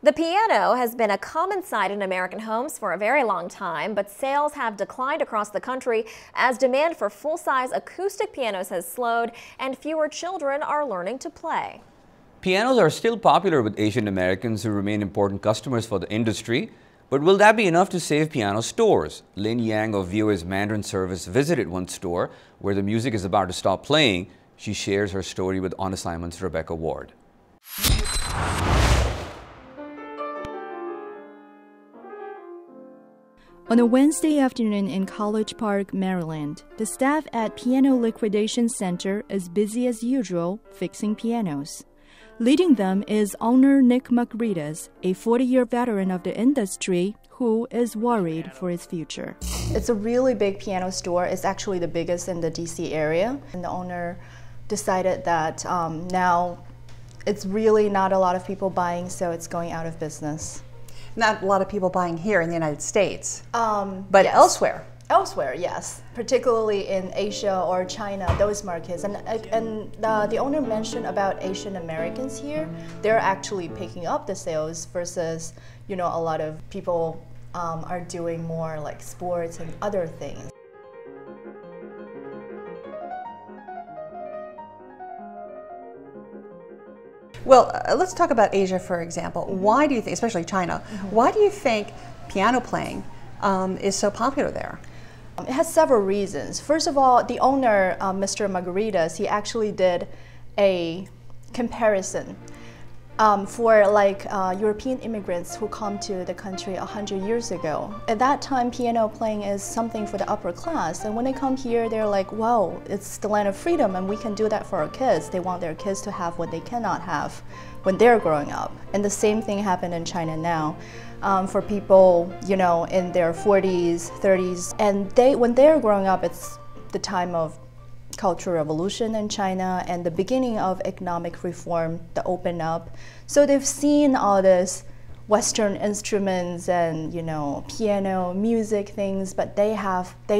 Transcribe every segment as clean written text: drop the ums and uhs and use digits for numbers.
The piano has been a common sight in American homes for a very long time, but sales have declined across the country as demand for full-size acoustic pianos has slowed and fewer children are learning to play. Pianos are still popular with Asian Americans who remain important customers for the industry. But will that be enough to save piano stores? Lin Yang of VOA's Mandarin service visited one store where the music is about to stop playing. She shares her story with On Assignment's Rebecca Ward. On a Wednesday afternoon in College Park, Maryland, the staff at Piano Liquidation Center is busy as usual fixing pianos. Leading them is owner Nick Magrides, a 40-year veteran of the industry who is worried for his future. It's a really big piano store. It's actually the biggest in the DC area. And the owner decided that now it's really not a lot of people buying, so it's going out of business. Not a lot of people buying here in the United States, yes. but elsewhere. Elsewhere, yes, particularly in Asia or China, those markets. And the owner mentioned about Asian Americans here. They're actually picking up the sales versus, a lot of people are doing more like sports and other things. Well, let's talk about Asia, for example. Why do you think, especially China, why do you think piano playing is so popular there? It has several reasons. First of all, the owner, Mr. Magrides, he actually did a comparison for European immigrants who come to the country 100 years ago. At that time, piano playing is something for the upper class. And when they come here, they're like, wow, it's the land of freedom and we can do that for our kids. They want their kids to have what they cannot have when they're growing up. And the same thing happened in China now. For people, in their 40s, 30s, and when they're growing up, it's the time of Cultural Revolution in China and the beginning of economic reform, the open up. So they've seen all this Western instruments and piano, music things, but they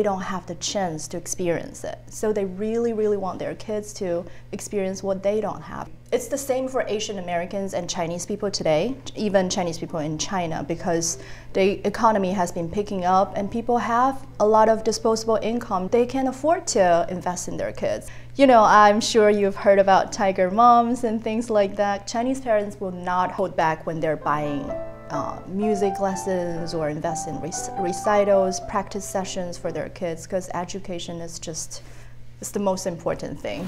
don't have the chance to experience it. So they really, really want their kids to experience what they don't have. It's the same for Asian Americans and Chinese people today, even Chinese people in China, because the economy has been picking up and people have a lot of disposable income. They can afford to invest in their kids. I'm sure you've heard about tiger moms and things like that. Chinese parents will not hold back when they're buying music lessons or invest in recitals, practice sessions for their kids, because education is just the most important thing.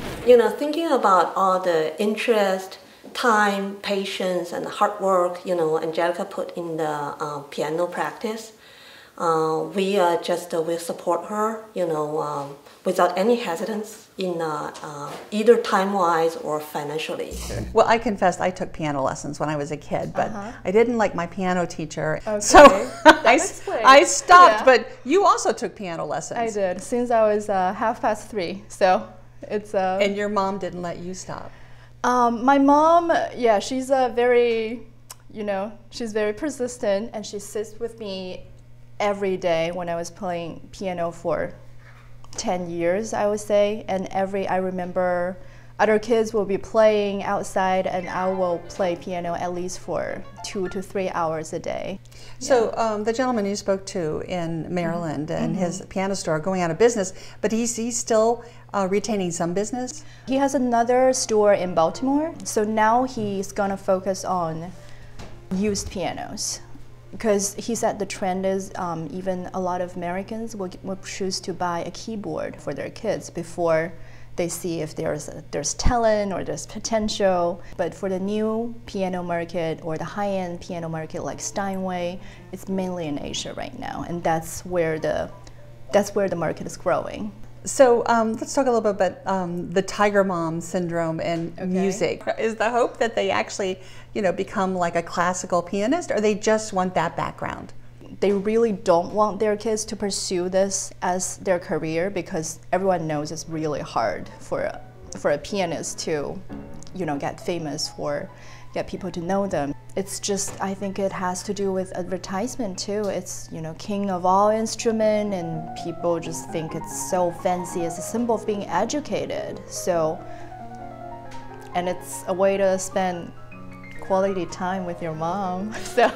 Thinking about all the interest, time, patience, and hard work, Angelica put in the piano practice, we will support her, without any hesitance in either time-wise or financially. Well, I confess I took piano lessons when I was a kid, but I didn't like my piano teacher, okay. So I stopped. Yeah. But you also took piano lessons. I did, since I was 3:30, so it's... And your mom didn't let you stop? My mom, yeah, she's she's very persistent, and she sits with me every day when I was playing piano for 10 years, I would say, and I remember other kids will be playing outside and I will play piano at least for 2 to 3 hours a day. So the gentleman you spoke to in Maryland and his piano store going out of business, but he's still retaining some business? He has another store in Baltimore, so now he's gonna focus on used pianos. Because he said the trend is even a lot of Americans will choose to buy a keyboard for their kids before they see if there's talent or there's potential. But for the new piano market or the high-end piano market like Steinway, it's mainly in Asia right now, and that's where the market is growing. So let's talk a little bit about the tiger mom syndrome and music. Is the hope that they actually, become like a classical pianist, or they just want that background? They really don't want their kids to pursue this as their career, because everyone knows it's really hard for a pianist to, get famous, get people to know them. It's just, I think it has to do with advertisement too. It's, king of all instrument, and people just think it's so fancy. It's a symbol of being educated. So, and it's a way to spend quality time with your mom. So